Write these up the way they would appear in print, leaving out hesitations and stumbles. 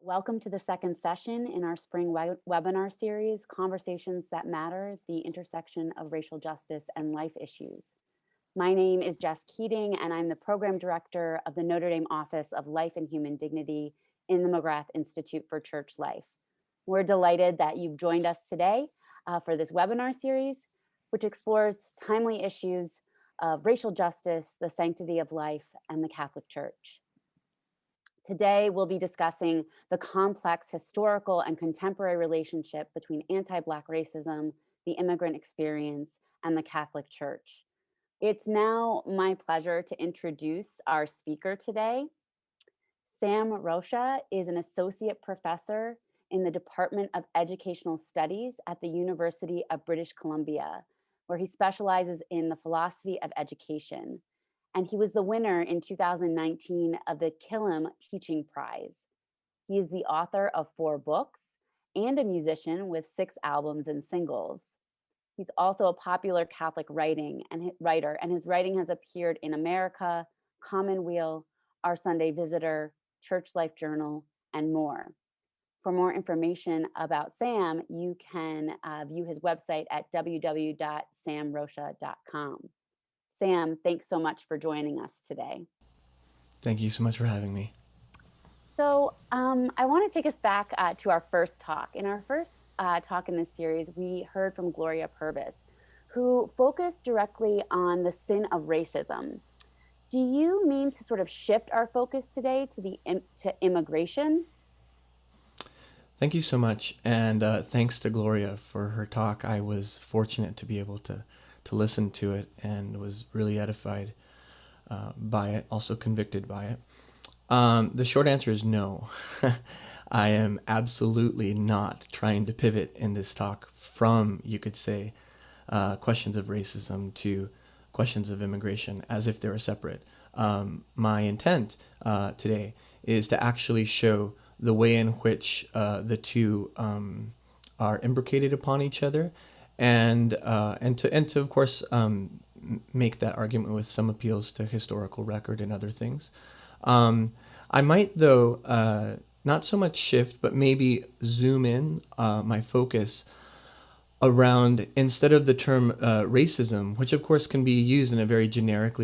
Welcome to the second session in our spring webinar series, Conversations That Matter, the Intersection of Racial Justice and Life Issues. My name is Jess Keating, and I'm the Program Director of the Notre Dame Office of Life and Human Dignity in the McGrath Institute for Church Life. We're delighted that you've joined us today for this webinar series, which explores timely issues of racial justice, the sanctity of life, and the Catholic Church. Today, we'll be discussing the complex historical and contemporary relationship between anti-Black racism, the immigrant experience, and the Catholic Church. It's now my pleasure to introduce our speaker today. Sam Rocha is an associate professor in the Department of Educational Studies at the University of British Columbia, where he specializes in the philosophy of education. And he was the winner in 2019 of the Killam Teaching Prize. He is the author of 4 books and a musician with 6 albums and singles. He's also a popular Catholic writer, and his writing has appeared in America, Commonweal, Our Sunday Visitor, Church Life Journal, and more. For more information about Sam, you can view his website at www.samrocha.com. Sam, thanks so much for joining us today. Thank you so much for having me. So I want to take us back to our first talk. In our first talk in this series, we heard from Gloria Purvis, who focused directly on the sin of racism. Do you mean to sort of shift our focus today to immigration? Thank you so much, and thanks to Gloria for her talk. I was fortunate to be able to listen to it and was really edified by it, also convicted by it. The short answer is no. I am absolutely not trying to pivot in this talk from, you could say, questions of racism to questions of immigration as if they were separate. My intent today is to actually show the way in which the two are imbricated upon each other, and to of course make that argument with some appeals to historical record and other things. I might, though, not so much shift, but maybe zoom in my focus around, instead of the term racism, which of course can be used in a very generic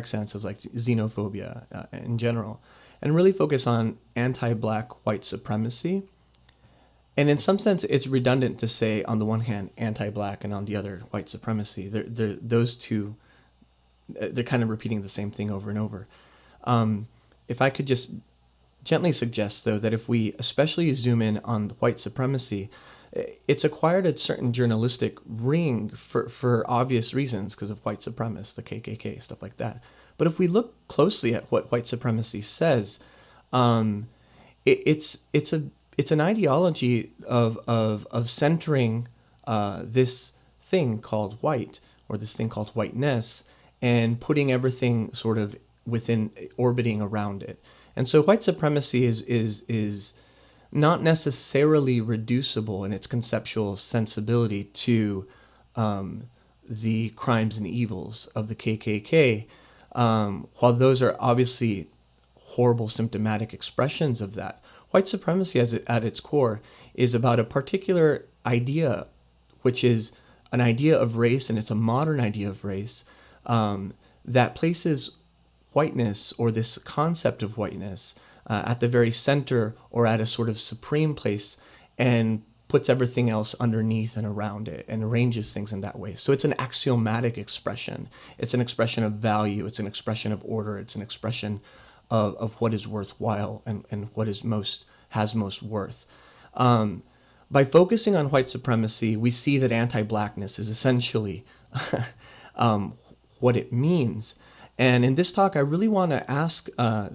sense of like xenophobia in general, and really focus on anti-Black white supremacy. And in some sense, it's redundant to say, on the one hand, anti-Black, and on the other, white supremacy. Those two, they're kind of repeating the same thing over and over. If I could just gently suggest, though, that if we especially zoom in on white supremacy, it's acquired a certain journalistic ring for obvious reasons because of white supremacists, the KKK, stuff like that. But if we look closely at what white supremacy says, it's an ideology of centering this thing called white, or this thing called whiteness, and putting everything sort of within, orbiting around it. And so white supremacy is not necessarily reducible in its conceptual sensibility to the crimes and evils of the KKK, while those are obviously horrible symptomatic expressions of that. White supremacy, at its core, is about a particular idea, which is an idea of race, and it's a modern idea of race, that places whiteness, or this concept of whiteness, at the very center, or at a sort of supreme place, and puts everything else underneath and around it, and arranges things in that way. So it's an axiomatic expression. It's an expression of value. It's an expression of order. It's an expression of what is worthwhile, and what is has most worth. By focusing on white supremacy, we see that anti-Blackness is essentially what it means. And in this talk, I really want to ask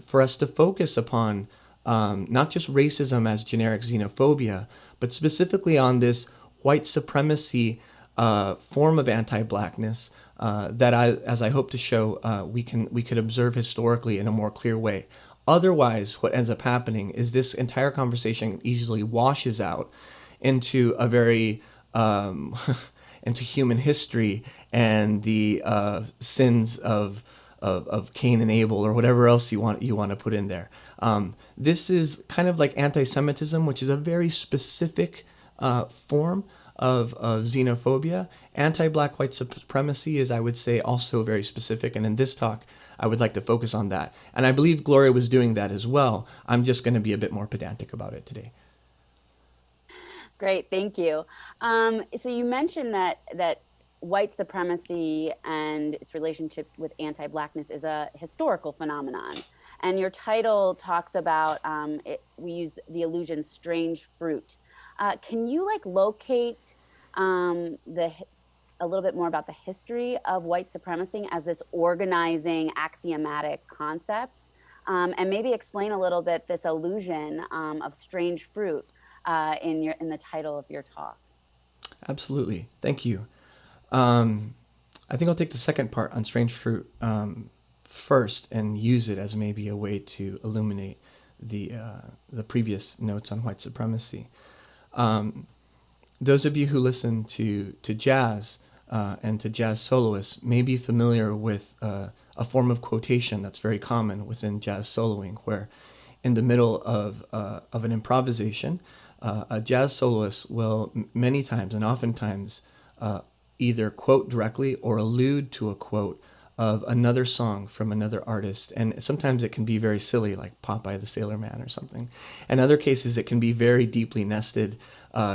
for us to focus upon not just racism as generic xenophobia, but specifically on this white supremacy form of anti-Blackness that, as I hope to show, we could observe historically in a more clear way. Otherwise, what ends up happening is this entire conversation easily washes out into a very into human history and the sins of of Cain and Abel or whatever else you want to put in there. This is kind of like anti-Semitism, which is a very specific form of xenophobia. Anti-Black white supremacy is, I would say, also very specific. And in this talk, I would like to focus on that. And I believe Gloria was doing that as well. I'm just going to be a bit more pedantic about it today. Great, thank you. So you mentioned that white supremacy and its relationship with anti-Blackness is a historical phenomenon. And your title talks about, we use the allusion strange fruit. Can you locate a little bit more about the history of white supremacy as this organizing axiomatic concept? And maybe explain a little bit this allusion of strange fruit in the title of your talk. Absolutely. Thank you. I think I'll take the second part on strange fruit first and use it as maybe a way to illuminate the previous notes on white supremacy. Those of you who listen to jazz and to jazz soloists may be familiar with a form of quotation that's very common within jazz soloing, where in the middle of an improvisation, a jazz soloist will many times and oftentimes either quote directly or allude to a quote of another song from another artist. And sometimes it can be very silly, like Popeye the Sailor Man or something. In other cases, it can be very deeply nested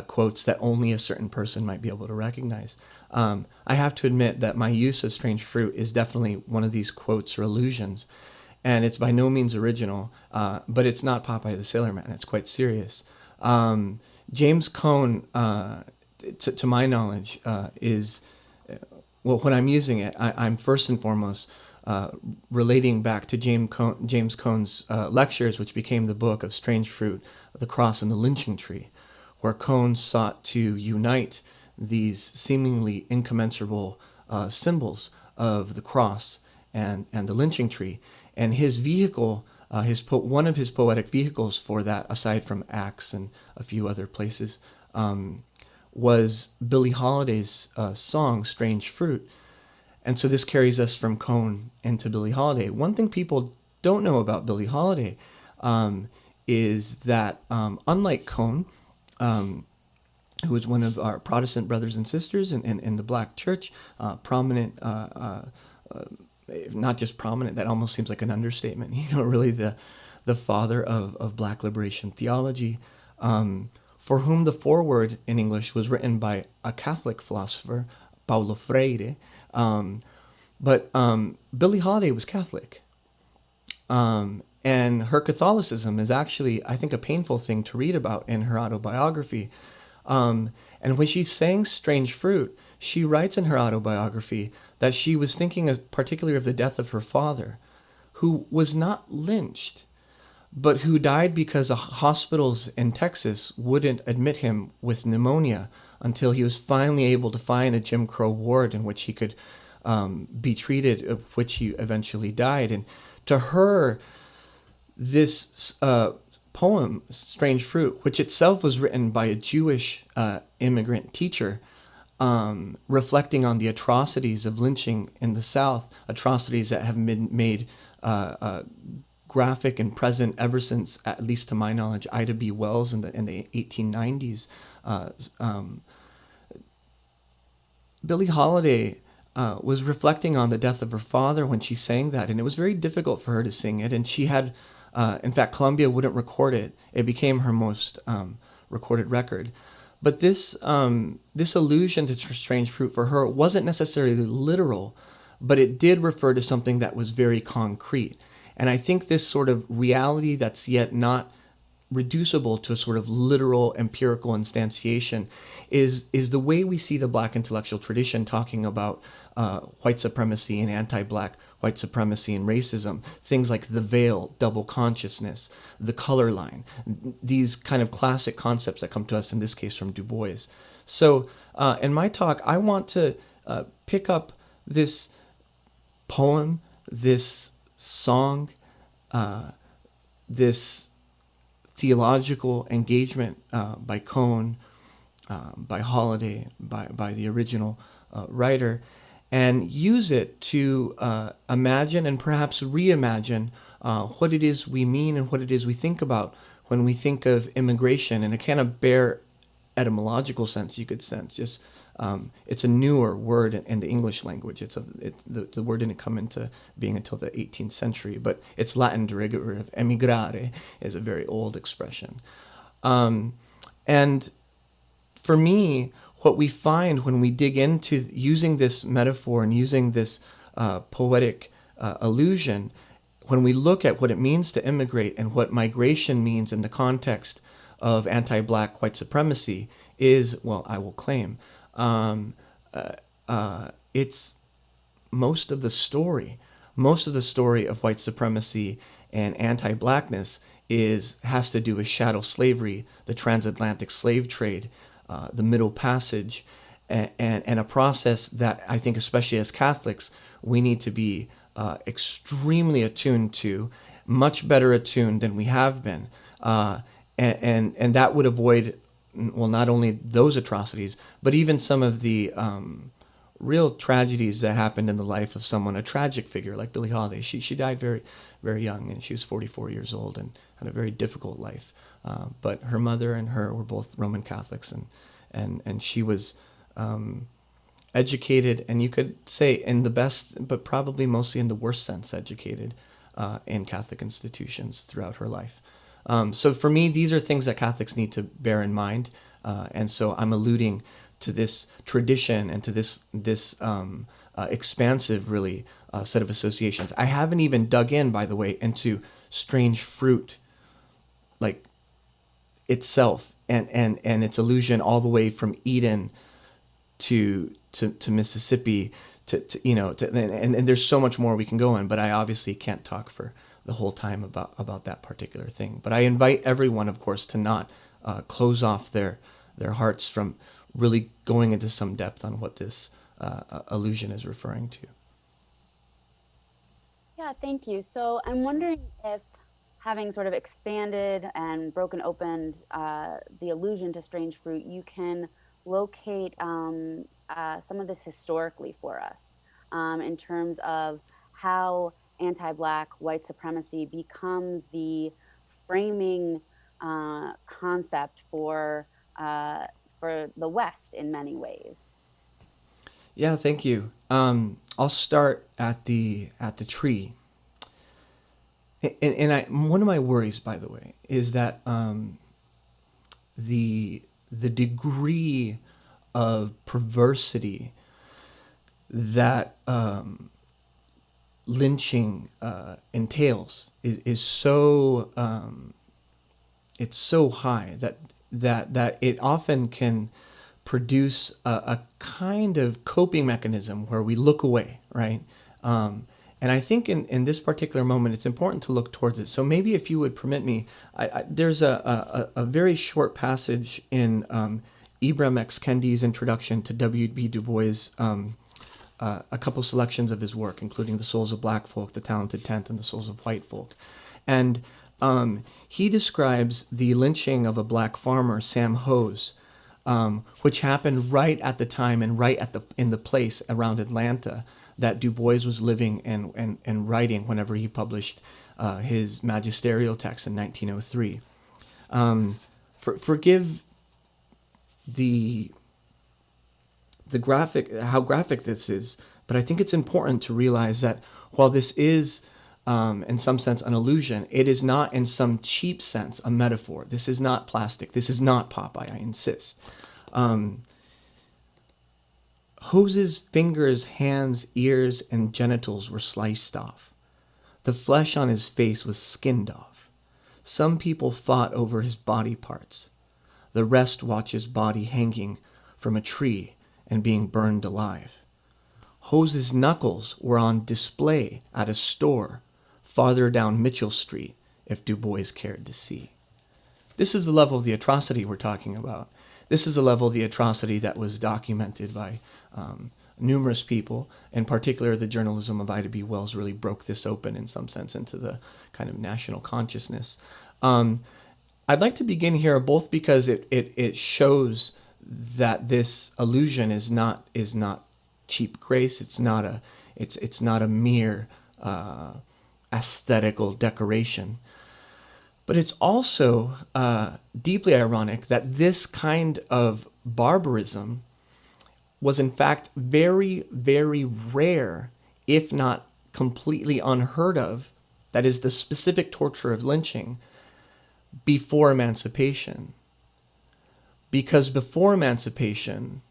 quotes that only a certain person might be able to recognize. I have to admit that my use of strange fruit is definitely one of these quotes or allusions. And it's by no means original, but it's not Popeye the Sailor Man. It's quite serious. James Cone, to my knowledge, is, well, when I'm using it, I'm first and foremost relating back to James Cone's lectures, which became the book of Strange Fruit, the Cross and the Lynching Tree, where Cone sought to unite these seemingly incommensurable symbols of the cross and the lynching tree. And his vehicle, one of his poetic vehicles for that, aside from Acts and a few other places, was Billie Holiday's song, Strange Fruit. And so this carries us from Cone into Billie Holiday. One thing people don't know about Billie Holiday is that unlike Cone, who was one of our Protestant brothers and sisters in the Black church, prominent, not just prominent, that almost seems like an understatement, really the father of Black liberation theology, for whom the foreword in English was written by a Catholic philosopher, Paulo Freire. But Billie Holiday was Catholic. And her Catholicism is actually, I think, a painful thing to read about in her autobiography. And when she sang Strange Fruit, she writes in her autobiography that she was thinking particularly of the death of her father, who was not lynched, but who died because the hospitals in Texas wouldn't admit him with pneumonia until he was finally able to find a Jim Crow ward in which he could be treated, of which he eventually died. And to her, this poem, Strange Fruit, which itself was written by a Jewish immigrant teacher, reflecting on the atrocities of lynching in the South, atrocities that have been made graphic and present ever since, at least to my knowledge, Ida B. Wells in the 1890s. Billie Holiday was reflecting on the death of her father when she sang that, and it was very difficult for her to sing it. And she had, in fact, Columbia wouldn't record it. It became her most recorded record. But this allusion to Strange Fruit for her wasn't necessarily literal, but it did refer to something that was very concrete. And I think this sort of reality that's yet not reducible to a sort of literal empirical instantiation is the way we see the Black intellectual tradition talking about white supremacy and anti-Black white supremacy and racism, things like the veil, double consciousness, the color line, these kind of classic concepts that come to us, in this case from Du Bois. So in my talk, I want to pick up this poem, this song, this theological engagement by Cone, by Holiday, by the original writer, and use it to imagine and perhaps reimagine what it is we mean and what it is we think about when we think of immigration in a kind of bare etymological sense, you could sense. Just it's a newer word in the English language. The word didn't come into being until the 18th century, but its Latin derivative, emigrare, is a very old expression. And for me, what we find when we dig into using this metaphor and using this poetic allusion, when we look at what it means to immigrate and what migration means in the context of anti-Black white supremacy, is, well, I will claim, it's most of the story. Most of the story of white supremacy and anti-Blackness has to do with chattel slavery, the transatlantic slave trade, the Middle Passage, and a process that I think, especially as Catholics, we need to be extremely attuned to, much better attuned than we have been, and that would avoid, well, not only those atrocities, but even some of the real tragedies that happened in the life of someone, a tragic figure like Billie Holiday. She died very, very young, and she was 44 years old and had a very difficult life. But her mother and her were both Roman Catholics, and she was educated, and you could say in the best, but probably mostly in the worst sense, educated in Catholic institutions throughout her life. So for me, these are things that Catholics need to bear in mind, and so I'm alluding to this tradition and to this expansive, really, set of associations. I haven't even dug in, by the way, into strange fruit, like itself, and its allusion all the way from Eden to Mississippi, and there's so much more we can go in, but I obviously can't talk for the whole time about that particular thing. But I invite everyone, of course, to not close off their hearts from really going into some depth on what this allusion is referring to. Yeah, thank you. So I'm wondering if, having sort of expanded and broken open the allusion to strange fruit, you can locate some of this historically for us, in terms of how anti-Black white supremacy becomes the framing concept for the West in many ways. Yeah, thank you. I'll start at the tree. One of my worries, by the way, is that the degree of perversity that lynching entails is so it's so high that it often can produce a kind of coping mechanism where we look away, right? And I think in this particular moment, it's important to look towards it. So maybe if you would permit me, there's a very short passage in Ibram X. Kendi's introduction to W.B. Du Bois, a couple selections of his work, including The Souls of Black Folk, The Talented Tenth, and The Souls of White Folk. And he describes the lynching of a black farmer, Sam Hose, which happened right at the time and right in the place around Atlanta that Du Bois was living and writing whenever he published his magisterial text in 1903. Forgive the how graphic this is, but I think it's important to realize that while this is in some sense an illusion, it is not in some cheap sense a metaphor. This is not plastic. This is not Popeye, I insist. Hose's fingers, hands, ears, and genitals were sliced off. The flesh on his face was skinned off. Some people fought over his body parts. The rest watched his body hanging from a tree and being burned alive. Hose's knuckles were on display at a store farther down Mitchell Street, if Du Bois cared to see. This is the level of the atrocity we're talking about. This is the level of the atrocity that was documented by numerous people. In particular, the journalism of Ida B. Wells really broke this open in some sense into the kind of national consciousness. I'd like to begin here both because it shows that this illusion is not cheap grace. It's not a mere aesthetical decoration. But it's also deeply ironic that this kind of barbarism was in fact very, very rare, if not completely unheard of, that is the specific torture of lynching, before emancipation. Because before emancipation,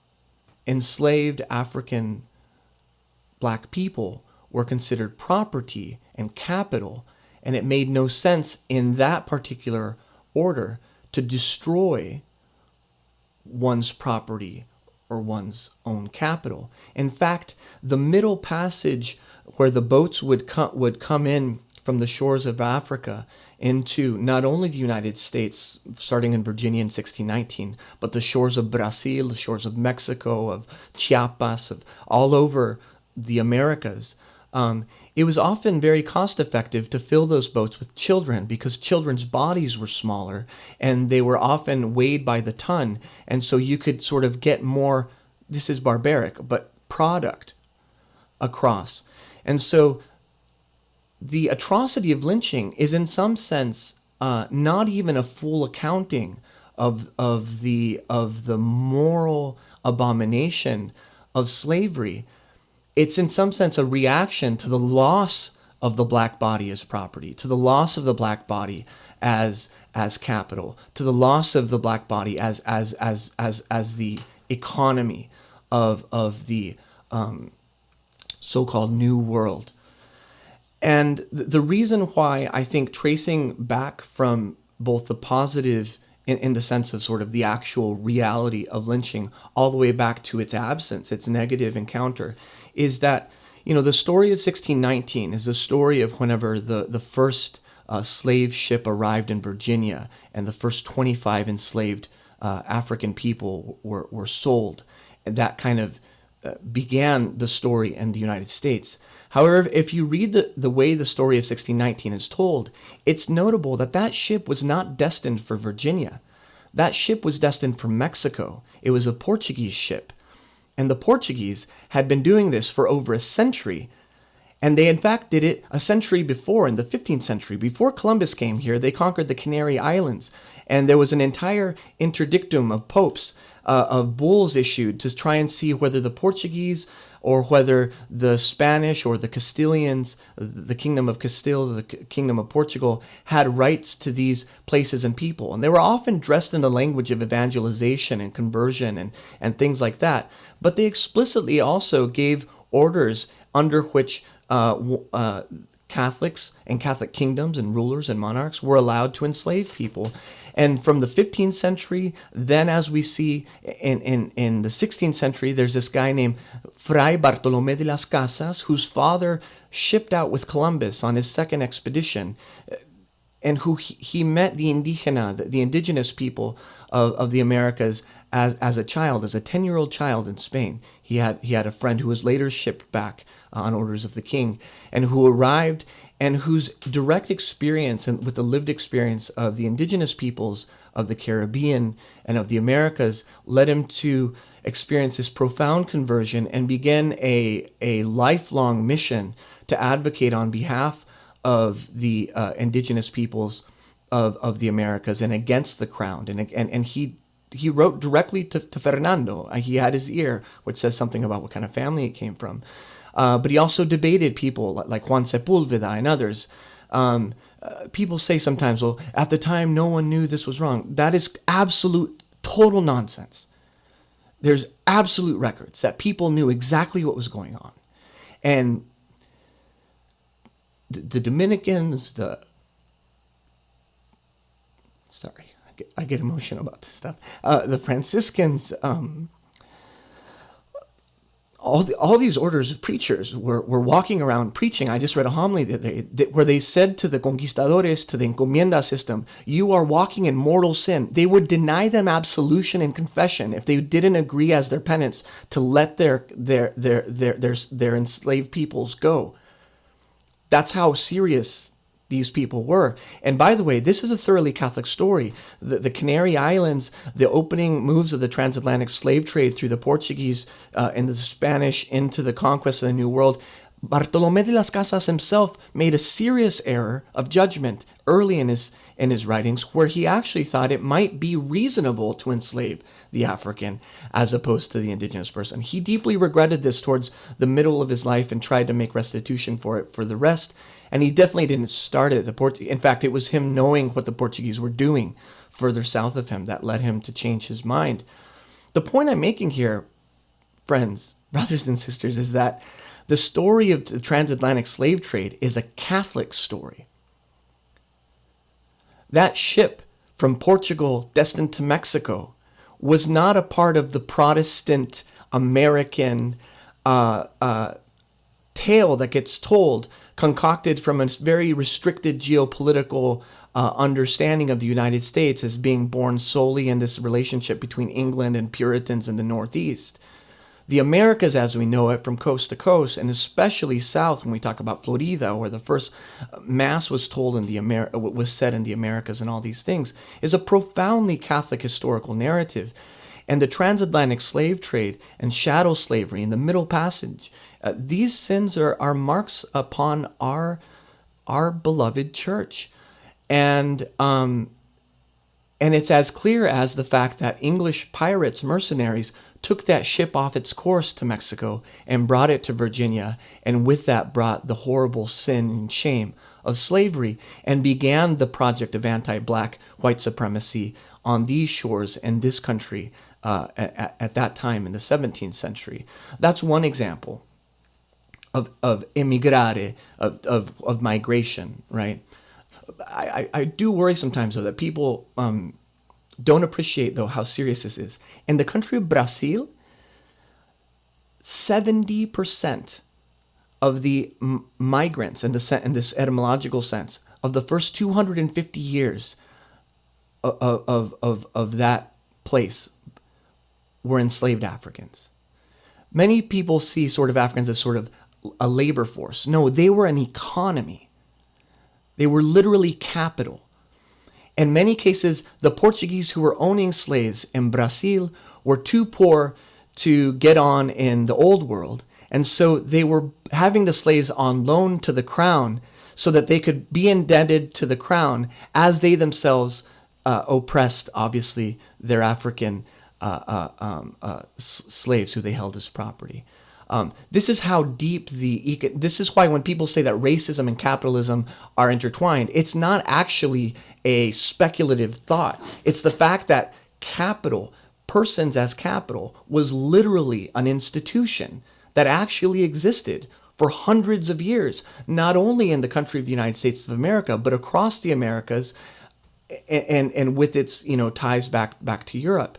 enslaved African black people were considered property and capital, and it made no sense in that particular order to destroy one's property or one's own capital. In fact, the Middle Passage, where the boats would come in from the shores of Africa into not only the United States, starting in Virginia in 1619, but the shores of Brazil, the shores of Mexico, of Chiapas, of all over the Americas. It was often very cost effective to fill those boats with children because children's bodies were smaller and they were often weighed by the ton. And so you could sort of get more, this is barbaric, but product across. And so the atrocity of lynching is in some sense not even a full accounting of the moral abomination of slavery. It's in some sense a reaction to the loss of the black body as property, to the loss of the black body as capital, to the loss of the black body as the economy of the so-called New World. And the reason why I think tracing back from both the positive in the sense of sort of the actual reality of lynching all the way back to its absence, its negative encounter, is that, the story of 1619 is the story of whenever the first slave ship arrived in Virginia and the first 25 enslaved African people were sold. And that kind of began the story in the United States. However, if you read the way the story of 1619 is told, it's notable that that ship was not destined for Virginia. That ship was destined for Mexico. It was a Portuguese ship. And the Portuguese had been doing this for over a century. And they in fact did it a century before, in the 15th century. Before Columbus came here, they conquered the Canary Islands. And there was an entire interdictum of popes, of bulls issued to try and see whether the Portuguese or whether the Spanish or the Castilians, the Kingdom of Castile, the Kingdom of Portugal, had rights to these places and people. And they were often dressed in the language of evangelization and conversion and things like that. But they explicitly also gave orders under which Catholics and Catholic kingdoms and rulers and monarchs were allowed to enslave people. And from the 15th century, then as we see in the 16th century, there's this guy named Fray Bartolomé de las Casas, whose father shipped out with Columbus on his second expedition, and who he met the indigenous people of the Americas as a child, as a 10-year-old child in Spain. He had a friend who was later shipped back on orders of the king, and who arrived and whose direct experience and with the lived experience of the indigenous peoples of the Caribbean and of the Americas led him to experience this profound conversion and begin a lifelong mission to advocate on behalf of the indigenous peoples of the Americas and against the crown. And he wrote directly to Fernando. He had his ear, which says something about what kind of family he came from. But he also debated people like Juan Sepúlveda and others. People say sometimes, well, at the time, no one knew this was wrong. That is absolute, total nonsense. There's absolute records that people knew exactly what was going on. And the Dominicans, I get emotional about this stuff. The Franciscans, all these orders of preachers were walking around preaching. I just read a homily where they said to the conquistadores, to the encomienda system, you are walking in mortal sin. They would deny them absolution and confession if they didn't agree as their penance to let their enslaved peoples go. That's how serious these people were. And by the way, this is a thoroughly Catholic story. The Canary Islands, the opening moves of the transatlantic slave trade through the Portuguese and the Spanish into the conquest of the New World, Bartolomé de las Casas himself made a serious error of judgment early in his writings, where he actually thought it might be reasonable to enslave the African as opposed to the indigenous person. He deeply regretted this towards the middle of his life and tried to make restitution for it for the rest. And he definitely didn't start it. In fact, it was him knowing what the Portuguese were doing further south of him that led him to change his mind. The point I'm making here, friends, brothers and sisters, is that the story of the transatlantic slave trade is a Catholic story. That ship from Portugal destined to Mexico was not a part of the Protestant American tale that gets told, concocted from a very restricted geopolitical understanding of the United States as being born solely in this relationship between England and Puritans in the Northeast. The Americas, as we know it, from coast to coast, and especially south, when we talk about Florida, where the first mass was told in was said in the Americas, and all these things, is a profoundly Catholic historical narrative. And the transatlantic slave trade and chattel slavery in the Middle Passage, these sins are marks upon our beloved church, and it's as clear as the fact that English pirates, mercenaries, took that ship off its course to Mexico and brought it to Virginia, and with that brought the horrible sin and shame of slavery, and began the project of anti-Black white supremacy on these shores in this country at that time in the 17th century. That's one example of emigrare, of migration, right? I do worry sometimes, though, that people don't appreciate, though, how serious this is. In the country of Brazil, 70% of the migrants, in this etymological sense, of the first 250 years of that place were enslaved Africans. Many people see sort of Africans as sort of a labor force. No, they were an economy. They were literally capital. In many cases, the Portuguese who were owning slaves in Brazil were too poor to get on in the old world. And so they were having the slaves on loan to the crown so that they could be indebted to the crown as they themselves oppressed, obviously, their African slaves who they held as property. This is how deep this is why when people say that racism and capitalism are intertwined, it's not actually a speculative thought. It's the fact that capital, persons as capital, was literally an institution that actually existed for hundreds of years, not only in the country of the United States of America, but across the Americas, and with its ties back to Europe.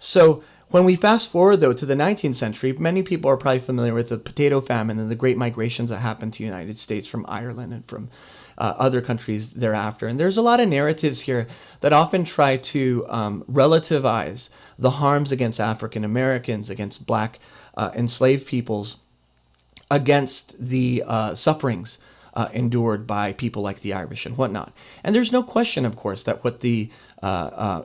So when we fast forward, though, to the 19th century, many people are probably familiar with the potato famine and the great migrations that happened to the United States from Ireland and from other countries thereafter. And there's a lot of narratives here that often try to relativize the harms against African Americans, against Black enslaved peoples, against the sufferings endured by people like the Irish and whatnot. And there's no question, of course, that what the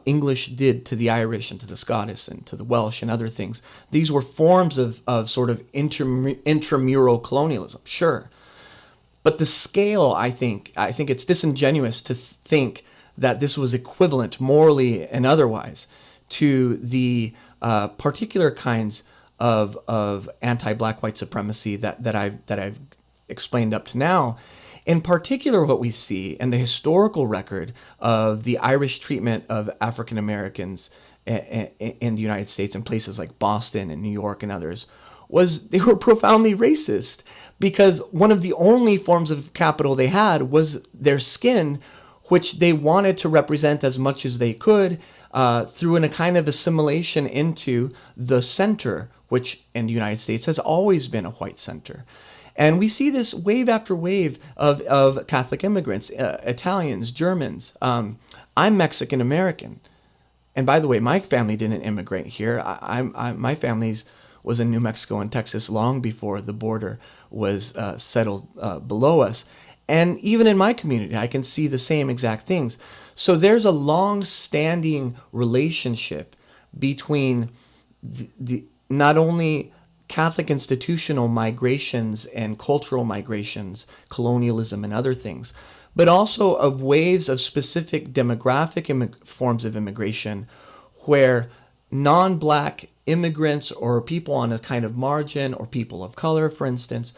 English did to the Irish and to the Scottish and to the Welsh and other things, these were forms of sort of intramural colonialism, sure. But the scale, I think it's disingenuous to think that this was equivalent morally and otherwise to the particular kinds of anti-Black white supremacy that I've explained up to now. In particular, what we see in the historical record of the Irish treatment of African Americans in the United States, in places like Boston and New York and others, was they were profoundly racist, because one of the only forms of capital they had was their skin, which they wanted to represent as much as they could through a kind of assimilation into the center, which in the United States has always been a white center. And we see this wave after wave of Catholic immigrants, Italians, Germans. I'm Mexican American. And by the way, my family didn't immigrate here. My family's was in New Mexico and Texas long before the border was settled below us. And even in my community, I can see the same exact things. So there's a long-standing relationship between the not only Catholic institutional migrations and cultural migrations, colonialism and other things, but also of waves of specific demographic forms of immigration where non-black immigrants or people on a kind of margin or people of color, for instance,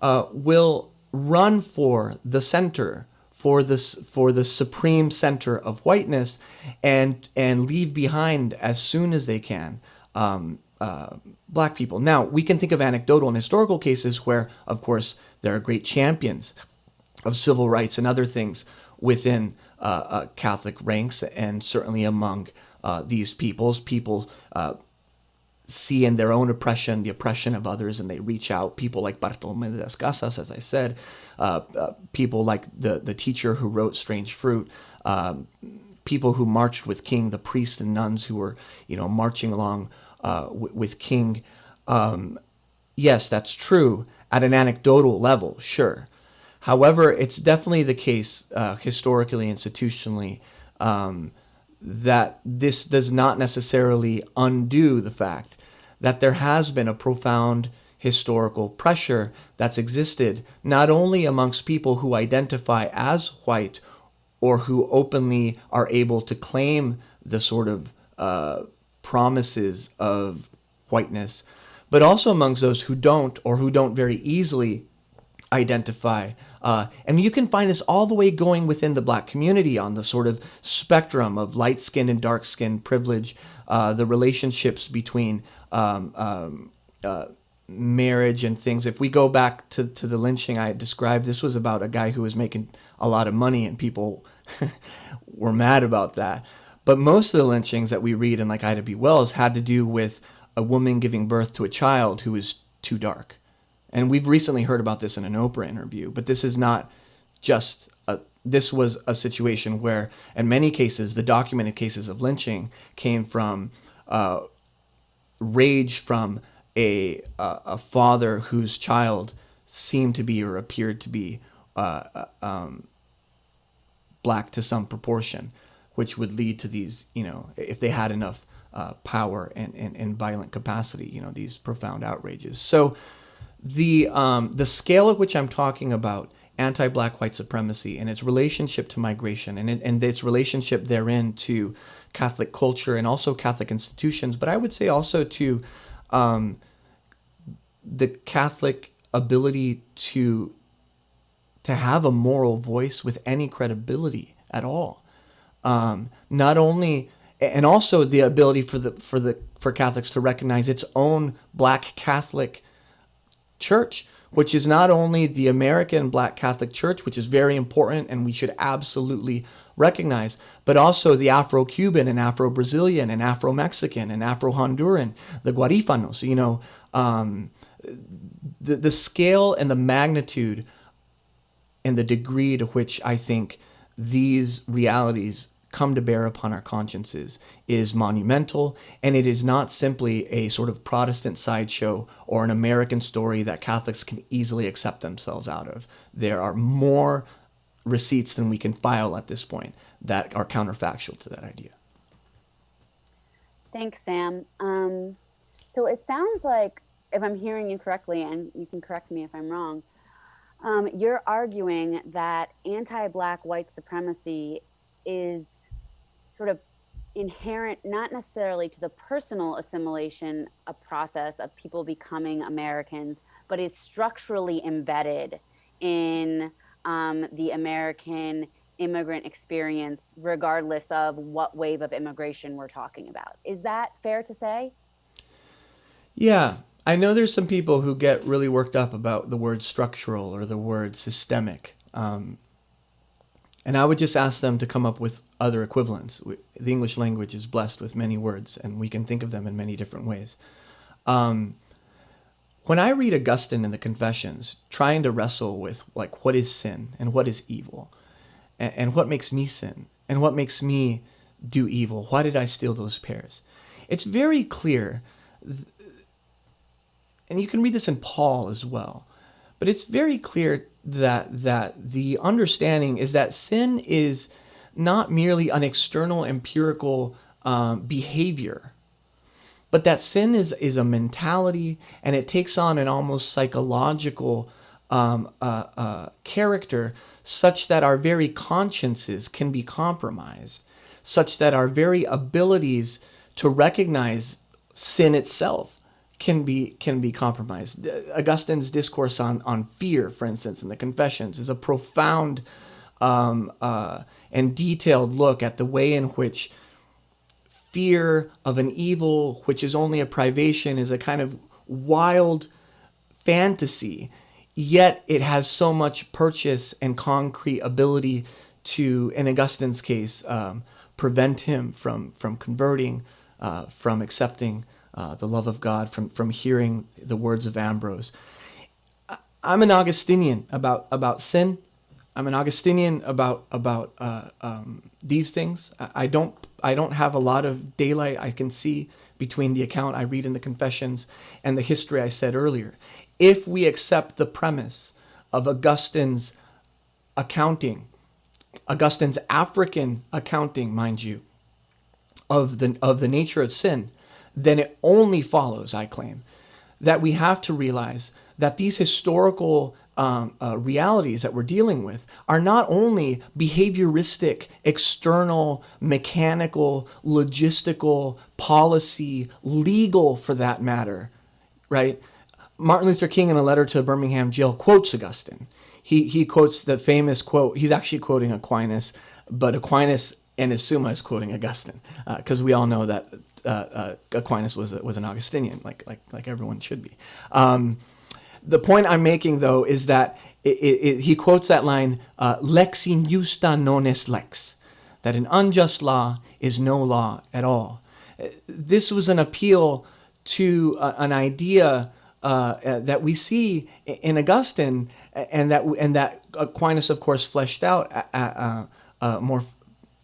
will run for the center, for the supreme center of whiteness, and leave behind as soon as they can black people. Now, we can think of anecdotal and historical cases where, of course, there are great champions of civil rights and other things within Catholic ranks, and certainly among these peoples. People see in their own oppression the oppression of others, and they reach out. People like Bartolomé de las Casas, as I said, people like the teacher who wrote Strange Fruit, people who marched with King, the priests and nuns who were, marching along with King. Yes, that's true at an anecdotal level, sure. However, it's definitely the case historically, institutionally, that this does not necessarily undo the fact that there has been a profound historical pressure that's existed not only amongst people who identify as white or who openly are able to claim the sort of promises of whiteness, but also amongst those who don't, or who don't very easily identify. And you can find this all the way going within the black community on the sort of spectrum of light skin and dark skin privilege, the relationships between marriage and things. If we go back to the lynching I described, this was about a guy who was making a lot of money, and people were mad about that. But most of the lynchings that we read in like Ida B. Wells had to do with a woman giving birth to a child who is too dark. And we've recently heard about this in an Oprah interview, but this is not just this was a situation where, in many cases, the documented cases of lynching came from rage from a father whose child seemed to be or appeared to be black to some proportion, which would lead to these, if they had enough power and violent capacity, these profound outrages. So the scale at which I'm talking about anti-black white supremacy and its relationship to migration and its relationship therein to Catholic culture and also Catholic institutions, but I would say also to the Catholic ability to have a moral voice with any credibility at all. Not only, and also the ability for Catholics to recognize its own black Catholic church, which is not only the American Black Catholic Church, which is very important and we should absolutely recognize, but also the Afro-Cuban and Afro-Brazilian and Afro-Mexican and Afro-Honduran, the Guarifanos. The scale and the magnitude and the degree to which I think these realities come to bear upon our consciences is monumental, and it is not simply a sort of Protestant sideshow or an American story that Catholics can easily accept themselves out of. There are more receipts than we can file at this point that are counterfactual to that idea. Thanks, Sam. So it sounds like, if I'm hearing you correctly, and you can correct me if I'm wrong, you're arguing that anti-Black white supremacy is sort of inherent, not necessarily to the personal assimilation of process of people becoming Americans, but is structurally embedded in the American immigrant experience, regardless of what wave of immigration we're talking about. Is that fair to say? Yeah, I know there's some people who get really worked up about the word structural or the word systemic. And I would just ask them to come up with other equivalents. The English language is blessed with many words, and we can think of them in many different ways. When I read Augustine in the Confessions, trying to wrestle with like what is sin and what is evil, and what makes me sin and what makes me do evil, why did I steal those pears? It's very clear, and you can read this in Paul as well, but it's very clear that the understanding is that sin is not merely an external empirical behavior, but that sin is a mentality, and it takes on an almost psychological character, such that our very consciences can be compromised, such that our very abilities to recognize sin itself can be compromised. Augustine's discourse on fear, for instance, in the Confessions, is a profound and detailed look at the way in which fear of an evil, which is only a privation, is a kind of wild fantasy, yet it has so much purchase and concrete ability to, in Augustine's case, prevent him from converting, from accepting the love of God, from hearing the words of Ambrose. I'm an Augustinian about sin. I'm an Augustinian about these things. I don't have a lot of daylight I can see between the account I read in the Confessions and the history I said earlier. If we accept the premise of Augustine's accounting, Augustine's African accounting, mind you, of the nature of sin, then it only follows, I claim, that we have to realize that these historical realities that we're dealing with are not only behavioristic, external, mechanical, logistical, policy, legal for that matter, right? Martin Luther King, in a letter to a Birmingham jail, quotes Augustine. He quotes the famous quote. He's actually quoting Aquinas, but Aquinas and his Summa is quoting Augustine, because we all know that Aquinas was an Augustinian, like everyone should be. The point I'm making, though, is that he quotes that line, lex injusta non est lex, that an unjust law is no law at all. This was an appeal to an idea that we see in Augustine, and that Aquinas, of course, fleshed out more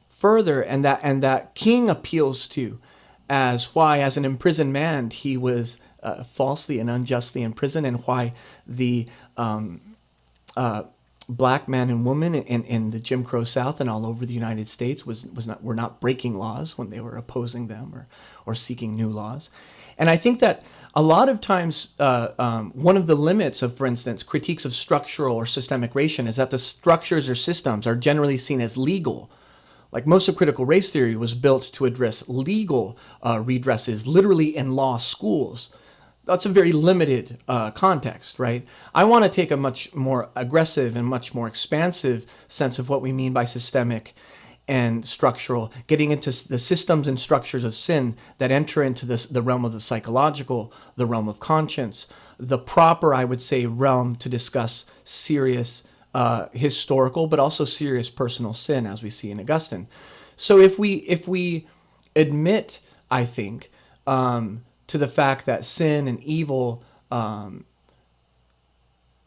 further, and that King appeals to, as an imprisoned man, he was falsely and unjustly in prison, and why the black man and woman in the Jim Crow South and all over the United States were not breaking laws when they were opposing them or seeking new laws. And I think that a lot of times one of the limits of, for instance, critiques of structural or systemic racism is that the structures or systems are generally seen as legal. Like, most of critical race theory was built to address legal redresses, literally in law schools. That's a very limited context, right? I want to take a much more aggressive and much more expansive sense of what we mean by systemic and structural, getting into the systems and structures of sin that enter into the realm of the psychological, the realm of conscience, the proper, I would say, realm to discuss serious historical, but also serious personal sin, as we see in Augustine. So if we admit, I think, to the fact that sin and evil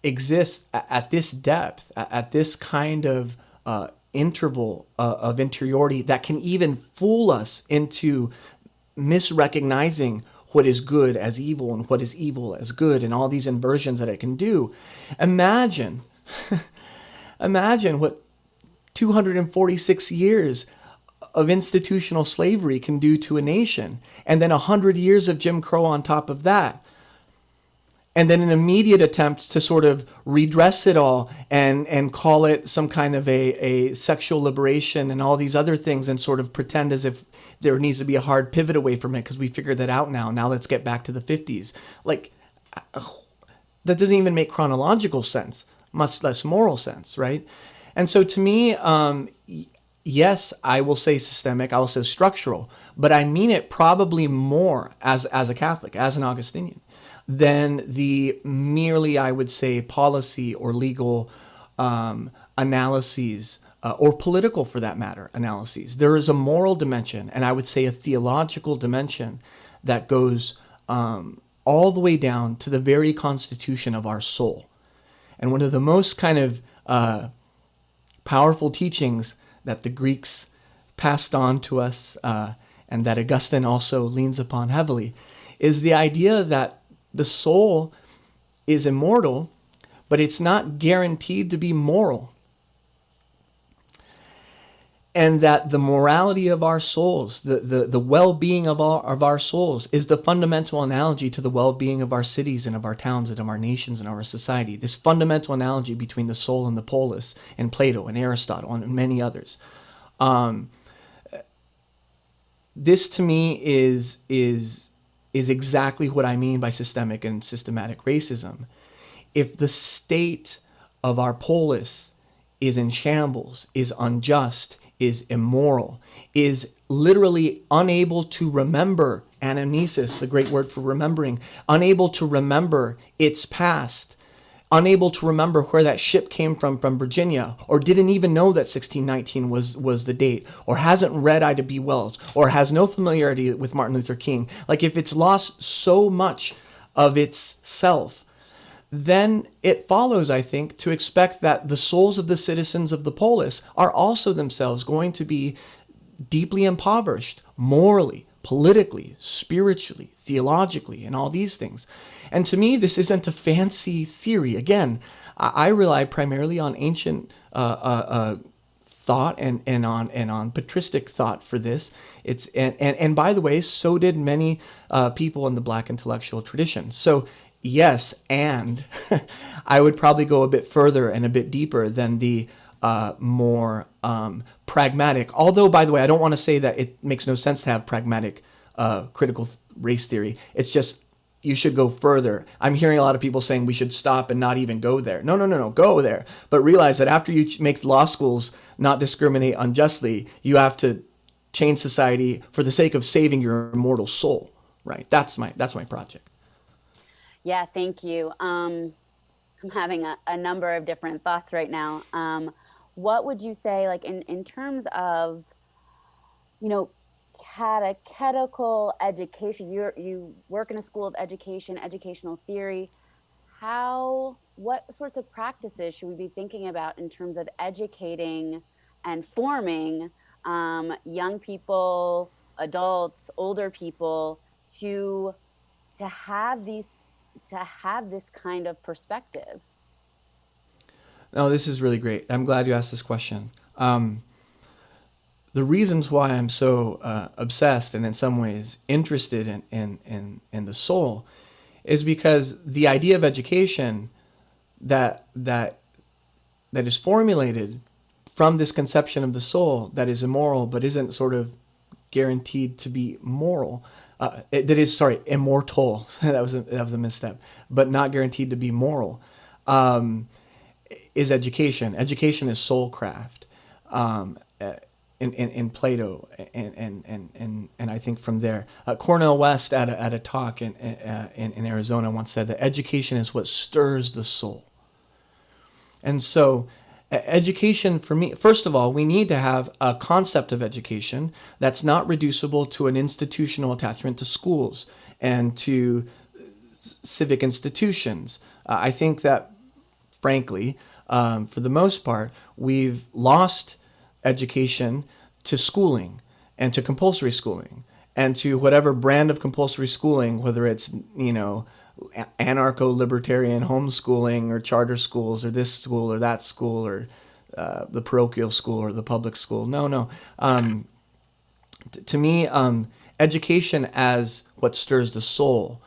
exists at this depth, at this kind of interval of interiority that can even fool us into misrecognizing what is good as evil and what is evil as good, and all these inversions that it can do. Imagine what 246 years of institutional slavery can do to a nation, and then 100 years of Jim Crow on top of that, and then an immediate attempt to sort of redress it all and call it some kind of a sexual liberation and all these other things, and sort of pretend as if there needs to be a hard pivot away from it because we figured that out now let's get back to the 50s. Like, that doesn't even make chronological sense, much less moral sense, right? And so to me, yes, I will say systemic, I will say structural, but I mean it probably more as a Catholic, as an Augustinian, than the merely, I would say, policy or legal analyses, or political, for that matter, analyses. There is a moral dimension, and I would say a theological dimension, that goes all the way down to the very constitution of our soul. And one of the most kind of powerful teachings that the Greeks passed on to us, and that Augustine also leans upon heavily, is the idea that the soul is immortal, but it's not guaranteed to be moral. And that the morality of our souls, the well-being of our souls is the fundamental analogy to the well-being of our cities and of our towns and of our nations and our society. This fundamental analogy between the soul and the polis and Plato and Aristotle and many others. This to me is exactly what I mean by systemic and systematic racism. If the state of our polis is in shambles, is unjust, is immoral, is literally unable to remember anamnesis, the great word for remembering, unable to remember its past, unable to remember where that ship came from Virginia, or didn't even know that 1619 was the date, or hasn't read Ida B. Wells, or has no familiarity with Martin Luther King, like if it's lost so much of its self, then it follows, I think, to expect that the souls of the citizens of the polis are also themselves going to be deeply impoverished morally, politically, spiritually, theologically, and all these things. And to me, this isn't a fancy theory. Again, I rely primarily on ancient thought and on patristic thought for this. And by the way, so did many people in the Black intellectual tradition. So yes, and I would probably go a bit further and a bit deeper than the more pragmatic. Although, by the way, I don't want to say that it makes no sense to have pragmatic critical race theory. It's just you should go further. I'm hearing a lot of people saying we should stop and not even go there. No, go there. But realize that after you make law schools not discriminate unjustly, you have to change society for the sake of saving your immortal soul. Right? That's my project. Yeah, thank you. I'm having a number of different thoughts right now. What would you say, like in terms of, catechetical education? You work in a school of education, educational theory. What sorts of practices should we be thinking about in terms of educating and forming young people, adults, older people to have this kind of perspective? No, this is really great. I'm glad you asked this question. The reasons why I'm so obsessed and in some ways interested in the soul is because the idea of education that is formulated from this conception of the soul that is immoral but isn't sort of guaranteed to be moral. Immortal. that was a misstep, but not guaranteed to be moral. Is education. Education is soulcraft. In Plato, and I think from there, Cornel West at a talk in Arizona once said that education is what stirs the soul. And so, education for me, first of all, we need to have a concept of education that's not reducible to an institutional attachment to schools and to civic institutions. I think that, frankly, for the most part, we've lost education to schooling and to compulsory schooling and to whatever brand of compulsory schooling, whether it's, anarcho-libertarian homeschooling or charter schools or this school or that school or the parochial school or the public school. No. To me, education as what stirs the soul,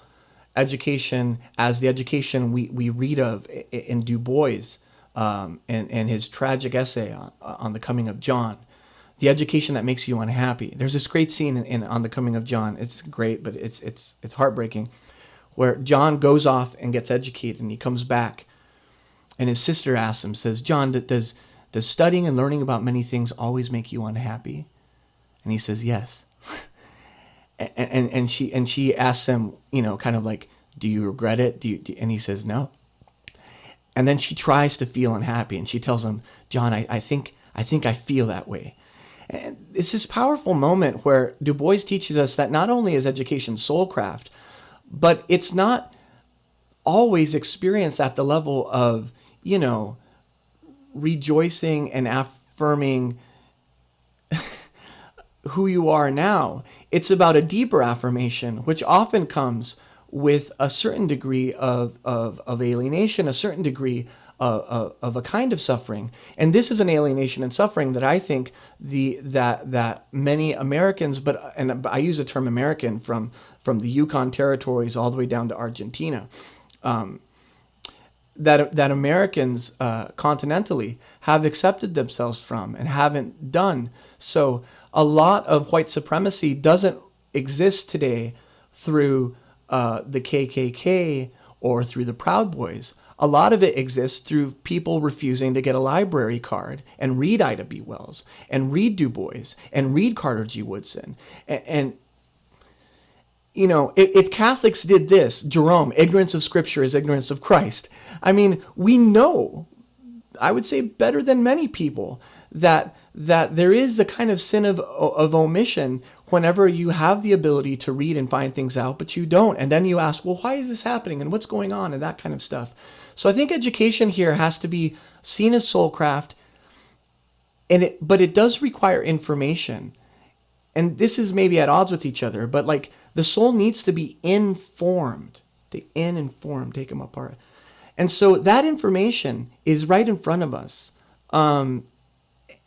education as the education we read of in Du Bois, and his tragic essay on the coming of John, the education that makes you unhappy. There's this great scene in On the Coming of John. It's great, but it's heartbreaking, where John goes off and gets educated, and he comes back, and his sister asks him, says, "John, does studying and learning about many things always make you unhappy?" And he says, "Yes." and she asks him, kind of like, "Do you regret it?" And he says, "No." And then she tries to feel unhappy, and she tells him, "John, I think I feel that way." And it's this powerful moment where Du Bois teaches us that not only is education soulcraft, but it's not always experienced at the level of, rejoicing and affirming who you are now. It's about a deeper affirmation, which often comes with a certain degree of alienation, a certain degree of a kind of suffering. And this is an alienation and suffering that I think that many Americans, and I use the term American from the Yukon territories all the way down to Argentina, that Americans continentally have accepted themselves from and haven't done. So a lot of white supremacy doesn't exist today through the KKK or through the Proud Boys. A lot of it exists through people refusing to get a library card and read Ida B. Wells and read Du Bois and read Carter G. Woodson. And you know, if Catholics did this, Jerome, ignorance of Scripture is ignorance of Christ. I mean, we know, I would say better than many people, that there is the kind of sin of omission whenever you have the ability to read and find things out, but you don't. And then you ask, well, why is this happening and what's going on and that kind of stuff. So I think education here has to be seen as soulcraft, but it does require information. And this is maybe at odds with each other, but like the soul needs to be informed. The informed, take them apart. And so that information is right in front of us. And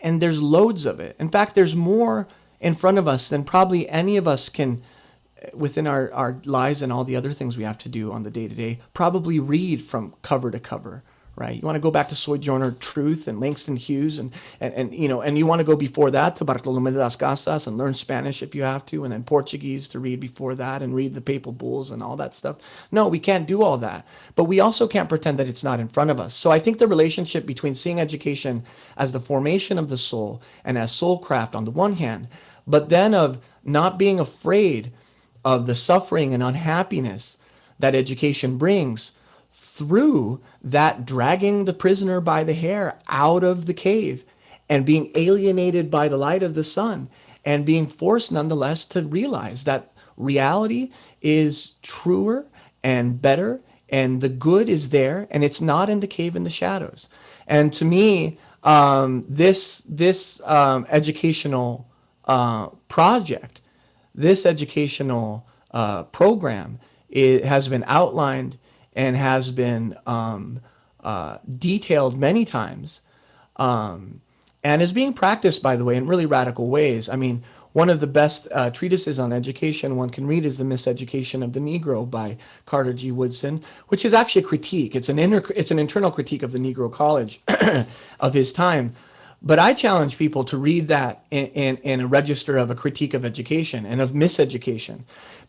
there's loads of it. In fact, there's more in front of us than probably any of us can, within our lives and all the other things we have to do on the day-to-day, probably read from cover to cover. Right? You want to go back to Sojourner Truth and Langston Hughes and you know, and you want to go before that to Bartolomé de las Casas and learn Spanish if you have to, and then Portuguese to read before that and read the papal bulls and all that stuff. No, we can't do all that. But we also can't pretend that it's not in front of us. So I think the relationship between seeing education as the formation of the soul and as soulcraft on the one hand, but then of not being afraid of the suffering and unhappiness that education brings through that dragging the prisoner by the hair out of the cave and being alienated by the light of the sun and being forced nonetheless to realize that reality is truer and better and the good is there and it's not in the cave in the shadows. And to me, this educational project, this educational program, it has been outlined and has been detailed many times, and is being practiced, by the way, in really radical ways. I mean, one of the best treatises on education one can read is The Miseducation of the Negro by Carter G. Woodson, which is actually a critique. It's an internal critique of the Negro College of his time. But I challenge people to read that in a register of a critique of education and of miseducation,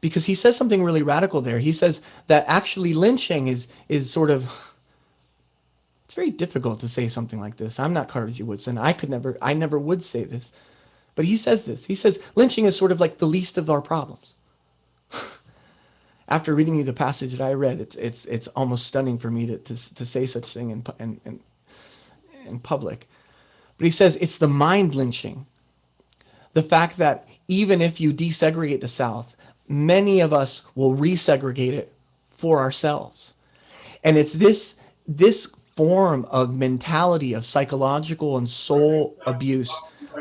because he says something really radical there. He says that actually lynching is sort of, it's very difficult to say something like this. I'm not Carter G. Woodson. I never would say this. But he says this. He says lynching is sort of like the least of our problems. After reading you the passage that I read, it's almost stunning for me to say such thing in public. But he says it's the mind lynching. The fact that even if you desegregate the South, many of us will resegregate it for ourselves. And it's this form of mentality of psychological and soul abuse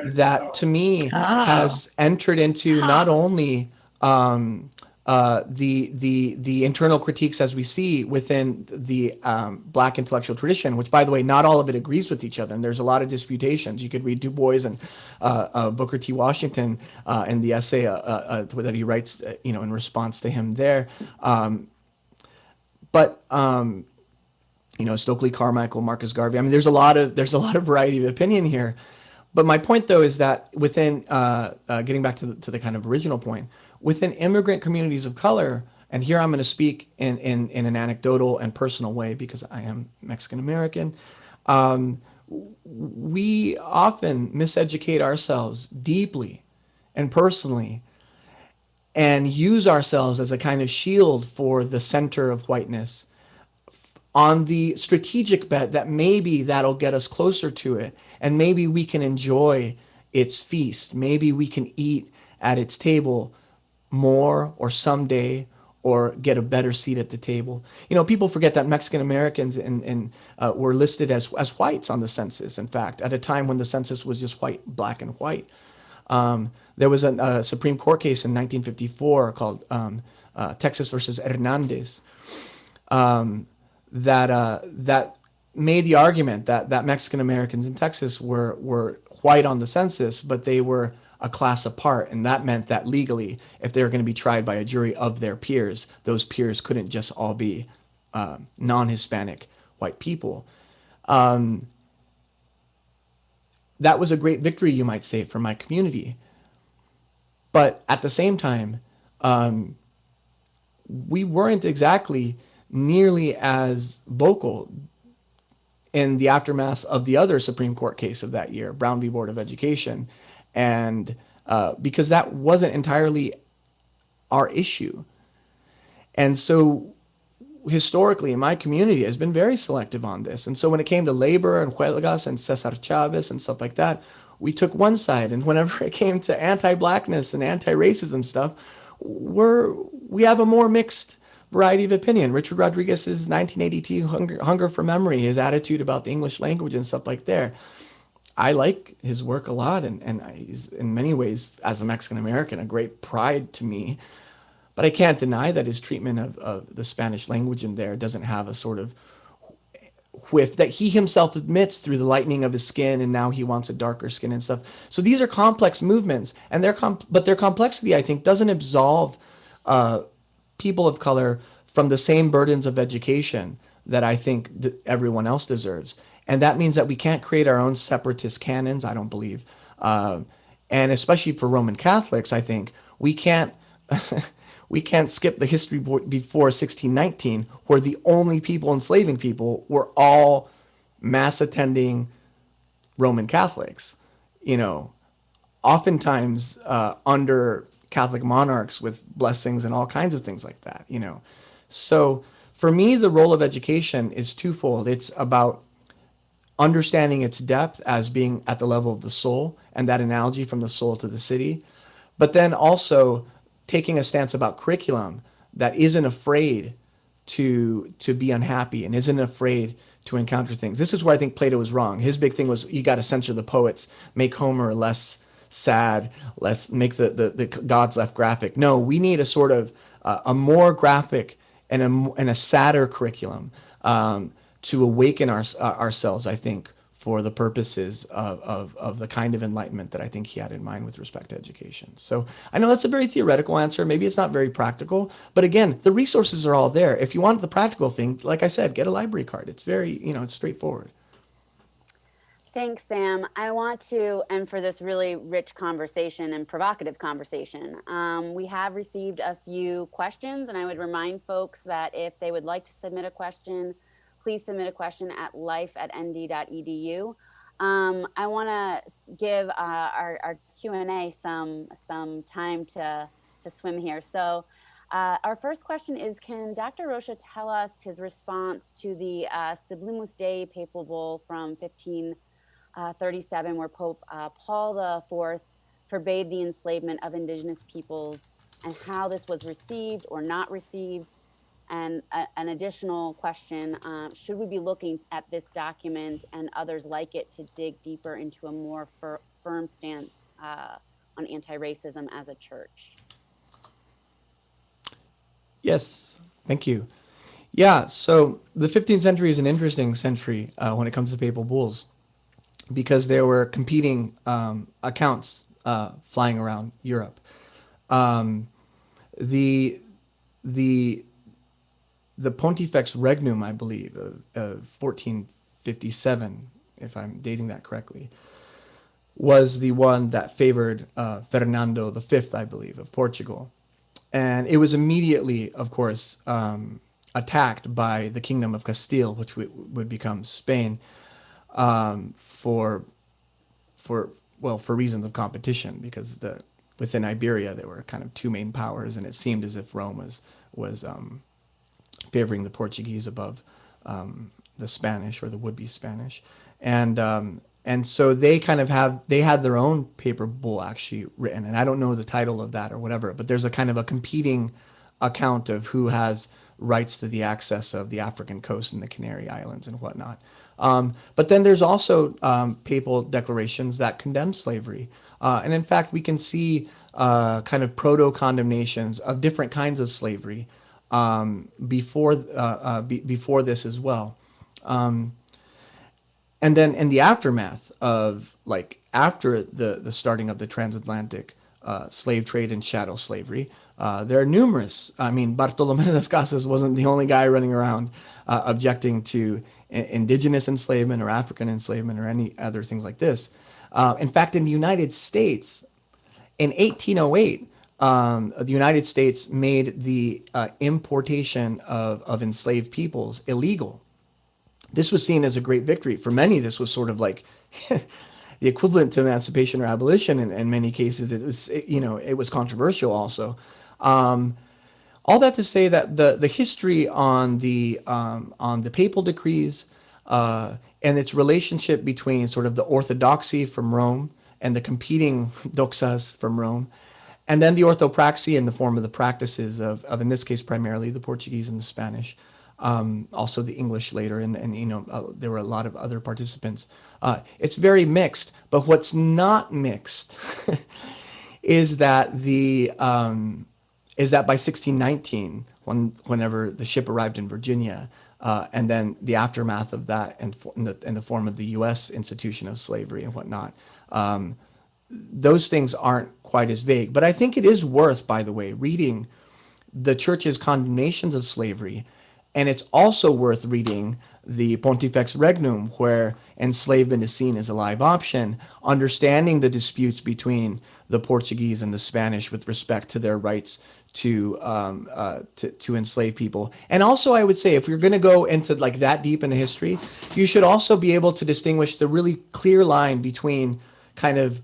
that to me has entered into not only the internal critiques as we see within the Black intellectual tradition, which, by the way, not all of it agrees with each other, and there's a lot of disputations. You could read Du Bois and Booker T. Washington and the essay that he writes, in response to him there. But Stokely Carmichael, Marcus Garvey. I mean, there's a lot of variety of opinion here. But my point, though, is that within getting back to the kind of original point, within immigrant communities of color, and here I'm going to speak in an anecdotal and personal way because I am Mexican American, we often miseducate ourselves deeply and personally and use ourselves as a kind of shield for the center of whiteness on the strategic bet that maybe that'll get us closer to it, and maybe we can enjoy its feast. Maybe we can eat at its table more or someday, or get a better seat at the table. People forget that Mexican Americans were listed as whites on the census, in fact, at a time when the census was just white, black and white. There was a Supreme Court case in 1954 called Texas versus Hernandez, that made the argument that Mexican Americans in Texas were white on the census, but they were a class apart, and that meant that legally, if they were going to be tried by a jury of their peers, those peers couldn't just all be non-Hispanic white people. That was a great victory, you might say, for my community. But at the same time, we weren't exactly nearly as vocal in the aftermath of the other Supreme Court case of that year, Brown v. Board of Education, and because that wasn't entirely our issue. And so historically, in my community has been very selective on this. And so when it came to labor and huelgas and Cesar Chavez and stuff like that, we took one side. And whenever it came to anti-blackness and anti-racism stuff, we have a more mixed variety of opinion. Richard Rodriguez's 1982 Hunger for Memory, his attitude about the English language and stuff like there. I like his work a lot, and he's in many ways, as a Mexican American, a great pride to me. But I can't deny that his treatment of the Spanish language in there doesn't have a sort of whiff that he himself admits through the lightening of his skin, and now he wants a darker skin and stuff. So these are complex movements, and but their complexity, I think, doesn't absolve people of color from the same burdens of education that I think everyone else deserves. And that means that we can't create our own separatist canons, I don't believe. And especially for Roman Catholics, I think we can't we can't skip the history before 1619, where the only people enslaving people were all mass attending Roman Catholics. You know, oftentimes under Catholic monarchs with blessings and all kinds of things like that. You know, so for me, the role of education is twofold. It's about understanding its depth as being at the level of the soul, and that analogy from the soul to the city, but then also taking a stance about curriculum that isn't afraid to be unhappy and isn't afraid to encounter things. This is where I think Plato was wrong. His big thing was, you got to censor the poets, make Homer less sad, let's make the gods less graphic. No, we need a sort of a more graphic and a sadder curriculum to awaken ourselves, I think, for the purposes of the kind of enlightenment that I think he had in mind with respect to education. So I know that's a very theoretical answer. Maybe it's not very practical, but again, the resources are all there. If you want the practical thing, like I said, get a library card. It's very, it's straightforward. Thanks, Sam. I want to, and for this really rich conversation and provocative conversation, we have received a few questions, and I would remind folks that if they would like to submit a question, please submit a question at life@nd.edu. I want to give our Q&A some time to swim here. So our first question is, can Dr. Rocha tell us his response to the Sublimus Dei papal bull from 1537, where Pope Paul IV forbade the enslavement of indigenous peoples, and how this was received or not received? And an additional question, should we be looking at this document and others like it to dig deeper into a more firm stance on anti-racism as a church? Yes, thank you. Yeah, so the 15th century is an interesting century when it comes to papal bulls, because there were competing accounts flying around Europe. The Pontifex Regnum, I believe, of 1457, if I'm dating that correctly, was the one that favored Fernando V, I believe, of Portugal. And it was immediately, of course, attacked by the Kingdom of Castile, which would become Spain, for reasons of competition, because within Iberia there were kind of two main powers, and it seemed as if Rome was favoring the Portuguese above the Spanish, or the would-be Spanish, and so they had their own paper bull actually written, and I don't know the title of that or whatever, but there's a kind of a competing account of who has rights to the access of the African coast and the Canary Islands and whatnot. But then there's also papal declarations that condemn slavery. And in fact, we can see kind of proto-condemnations of different kinds of slavery before this as well. And then in the aftermath of, like, after the starting of the transatlantic slave trade and chattel slavery, there are numerous. I mean, Bartolomé de las Casas wasn't the only guy running around objecting to indigenous enslavement or African enslavement or any other things like this. In fact, in the United States, in 1808, the United States made the importation of enslaved peoples illegal. This was seen as a great victory. For many, this was sort of like the equivalent to emancipation or abolition in many cases. It was controversial also. All that to say that the history on the papal decrees and its relationship between sort of the orthodoxy from Rome and the competing doxas from Rome, and then the orthopraxy in the form of the practices of in this case primarily the Portuguese and the Spanish, also the English later, and there were a lot of other participants. It's very mixed, but what's not mixed is that by 1619, whenever the ship arrived in Virginia, and then the aftermath of that, and in the form of the U.S. institution of slavery and whatnot, those things aren't quite as vague. But I think it is worth, by the way, reading the church's condemnations of slavery. And it's also worth reading the Pontifex Regnum, where enslavement is seen as a live option, understanding the disputes between the Portuguese and the Spanish with respect to their rights to enslave people. And also, I would say, if you're going to go into like that deep into history, you should also be able to distinguish the really clear line between kind of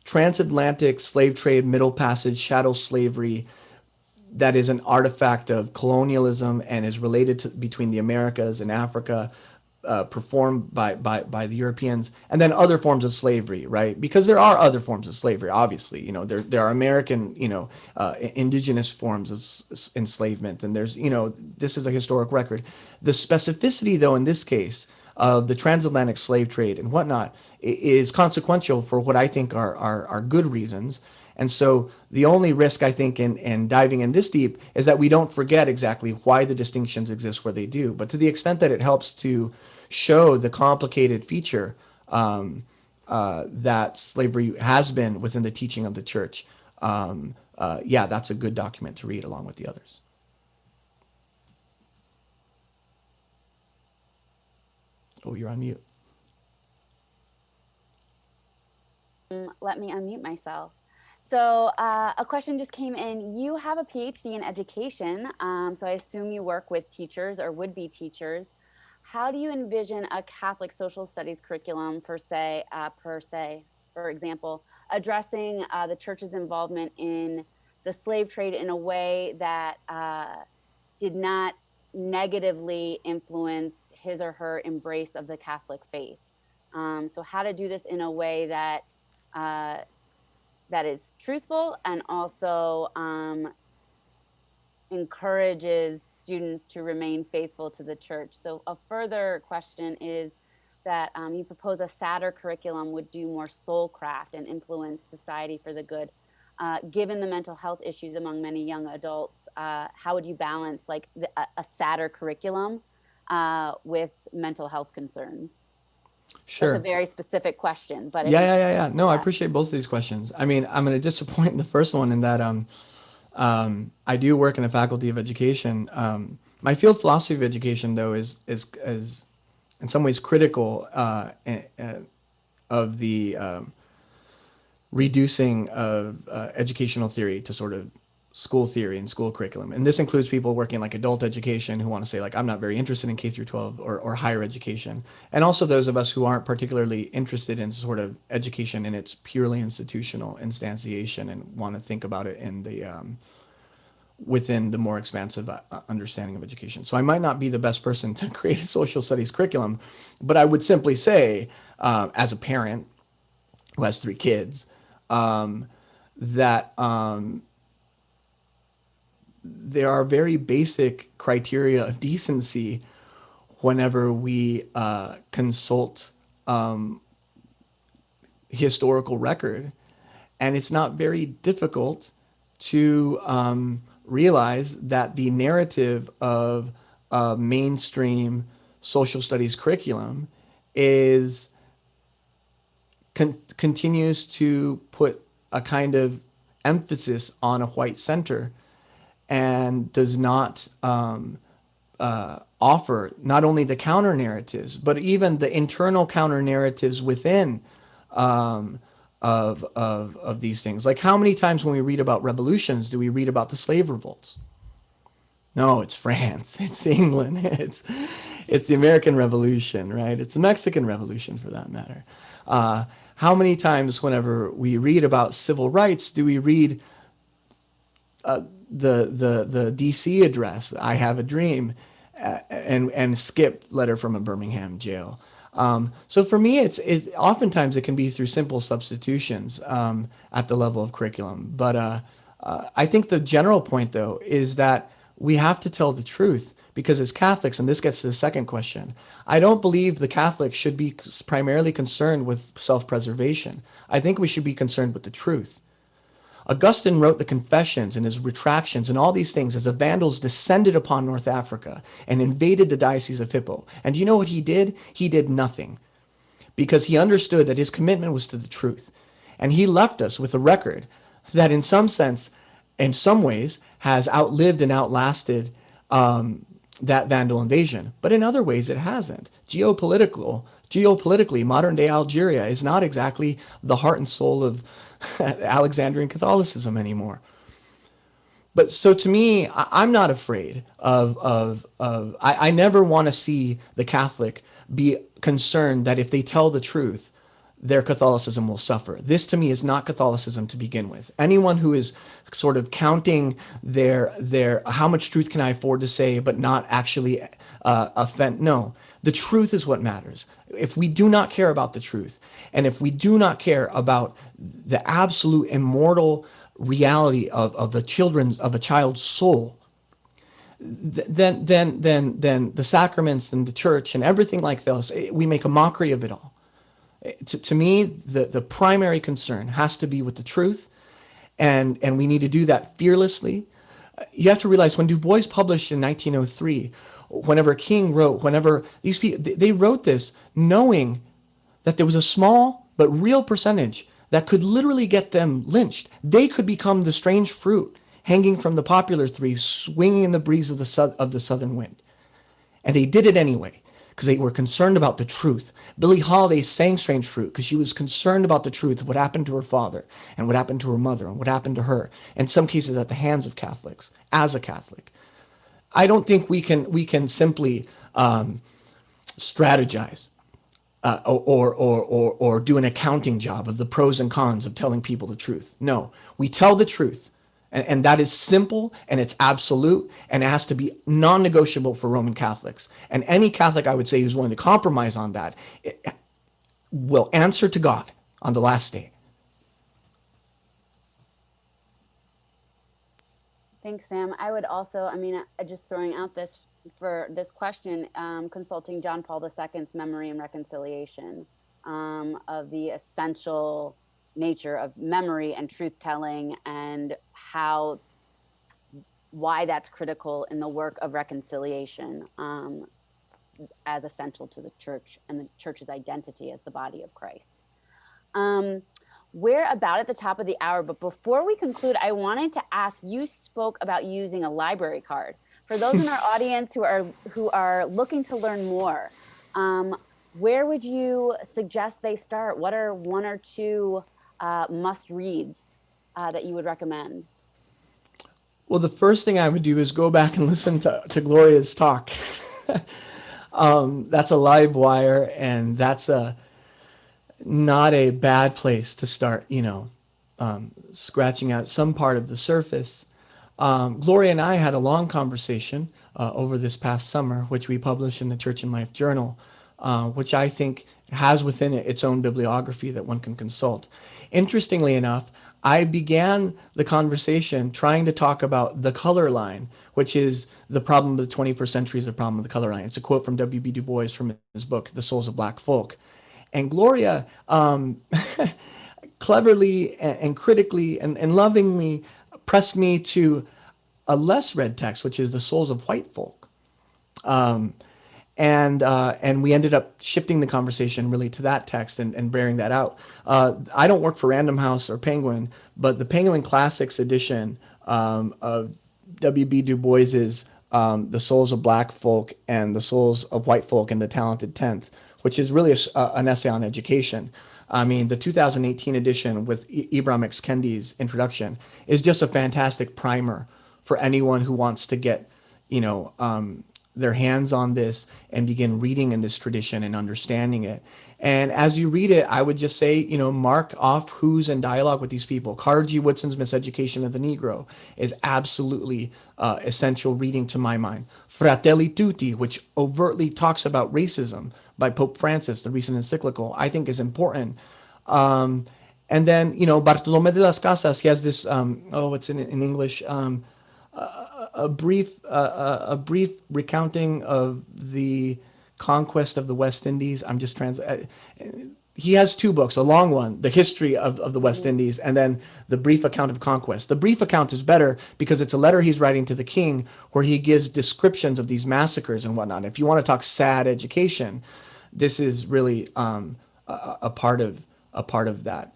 transatlantic slave trade, Middle Passage, chattel slavery, that is an artifact of colonialism and is related to between the Americas and Africa, performed by the Europeans, and then other forms of slavery, right? Because there are other forms of slavery, obviously. There are American, indigenous forms of enslavement, and there's, this is a historic record. The specificity, though, in this case, of the transatlantic slave trade and whatnot is consequential for what I think are good reasons. And so the only risk, I think, in diving in this deep is that we don't forget exactly why the distinctions exist where they do. But to the extent that it helps to show the complicated feature that slavery has been within the teaching of the church, that's a good document to read along with the others. Oh, you're on mute. Let me unmute myself. So a question just came in. You have a PhD in education, so I assume you work with teachers or would-be teachers. How do you envision a Catholic social studies curriculum, for example, addressing the church's involvement in the slave trade in a way that did not negatively influence his or her embrace of the Catholic faith? So how to do this in a way that that is truthful and also encourages students to remain faithful to the church. So a further question is that you propose a sadder curriculum would do more soul craft and influence society for the good. Given the mental health issues among many young adults, how would you balance like a sadder curriculum with mental health concerns? Sure. That's a very specific question, but yeah. No, I appreciate both of these questions. I mean, I'm going to disappoint in the first one in that I do work in the faculty of education. My field philosophy of education, though, is in some ways critical of the reducing of educational theory to sort of school theory and school curriculum. And this includes people working like adult education who want to say like, I'm not very interested in K through 12 or higher education. And also those of us who aren't particularly interested in sort of education in its purely institutional instantiation and want to think about it in the within the more expansive understanding of education. So I might not be the best person to create a social studies curriculum, but I would simply say, as a parent who has 3 kids, that there are very basic criteria of decency whenever we consult historical record. And it's not very difficult to realize that the narrative of a mainstream social studies curriculum is continues to put a kind of emphasis on a white center and does not offer not only the counter narratives, but even the internal counter narratives within of these things. Like, how many times when we read about revolutions do we read about the slave revolts? No, it's France, it's England, it's the American Revolution, right? It's the Mexican Revolution, for that matter. How many times, whenever we read about civil rights, do we read the DC address, "I Have a Dream," and skip "Letter from a Birmingham Jail"? So for me, it's oftentimes it can be through simple substitutions at the level of curriculum. But I think the general point, though, is that we have to tell the truth, because as Catholics, and this gets to the second question, I don't believe the Catholics should be primarily concerned with self-preservation. I think we should be concerned with the truth. Augustine wrote the Confessions and his retractions and all these things as the Vandals descended upon North Africa and invaded the Diocese of Hippo. And do you know what he did? He did nothing, because he understood that his commitment was to the truth. And he left us with a record that in some sense, in some ways, has outlived and outlasted that Vandal invasion. But in other ways, it hasn't. Geopolitically, modern-day Algeria is not exactly the heart and soul of Alexandrian Catholicism anymore. But so to me, I'm not afraid I never want to see the Catholic be concerned that if they tell the truth, their Catholicism will suffer. This to me is not Catholicism to begin with. Anyone who is sort of counting their how much truth can I afford to say but not actually offend. No, the truth is what matters. If we do not care about the truth, and if we do not care about the absolute immortal reality of a child's soul, then the sacraments and the church and everything like those, we make a mockery of it all. To me, the primary concern has to be with the truth, and we need to do that fearlessly. You have to realize, when Du Bois published in 1903, whenever King wrote, whenever these people, they wrote this knowing that there was a small but real percentage that could literally get them lynched. They could become the strange fruit hanging from the poplar tree, swinging in the breeze of the southern wind. And they did it anyway, because they were concerned about the truth. Billie Holiday sang Strange Fruit because she was concerned about the truth of what happened to her father and what happened to her mother and what happened to her, in some cases at the hands of Catholics, as a Catholic. I don't think we can simply strategize or do an accounting job of the pros and cons of telling people the truth. No, we tell the truth. And that is simple, and it's absolute, and it has to be non-negotiable for Roman Catholics. And any Catholic, I would say, who's willing to compromise on that will answer to God on the last day. Thanks, Sam. I would also, just throwing out this for this question, consulting John Paul II's Memory and Reconciliation, of the essential nature of memory and truth-telling, and why that's critical in the work of reconciliation, as essential to the church and the church's identity as the body of Christ. We're about at the top of the hour, but before we conclude, I wanted to ask, you spoke about using a library card. For those in our audience who are looking to learn more, where would you suggest they start? What are one or two must-reads that you would recommend? Well, the first thing I would do is go back and listen to Gloria's talk. That's a live wire, and that's not a bad place to start, scratching out some part of the surface. Gloria and I had a long conversation over this past summer, which we published in the Church and Life Journal, which I think has within it its own bibliography that one can consult. Interestingly enough, I began the conversation trying to talk about the color line, which is the problem of the 21st century is the problem of the color line. It's a quote from W.B. Du Bois from his book, The Souls of Black Folk. And Gloria cleverly and critically and lovingly pressed me to a less read text, which is The Souls of White Folk. And we ended up shifting the conversation really to that text and bearing that out. I don't work for Random House or Penguin, but the Penguin Classics edition of W.B. Du Bois's The Souls of Black Folk and The Souls of White Folk and the Talented Tenth, which is really an essay on education. I mean, the 2018 edition with Ibram X. Kendi's introduction is just a fantastic primer for anyone who wants to get, you know, their hands on this and begin reading in this tradition and understanding it. And as you read it, I would just say, you know, mark off who's in dialogue with these people. Carter G. Woodson's Miseducation of the Negro is absolutely essential reading to my mind. Fratelli Tutti, which overtly talks about racism by Pope Francis, the recent encyclical, I think is important. And then, you know, Bartolomé de las Casas, he has this, it's in English, a brief recounting of the conquest of the West Indies. I'm just he has two books, a long one, the history of the West Indies, and then the brief account of conquest. The brief account is better because it's a letter he's writing to the king where he gives descriptions of these massacres and whatnot. If you want to talk sad education, this is really a part of that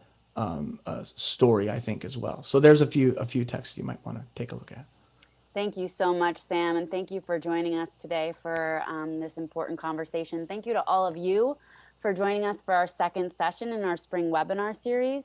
story, I think, as well. So there's a few texts you might want to take a look at. Thank you so much, Sam, and thank you for joining us today for this important conversation. Thank you to all of you for joining us for our second session in our spring webinar series.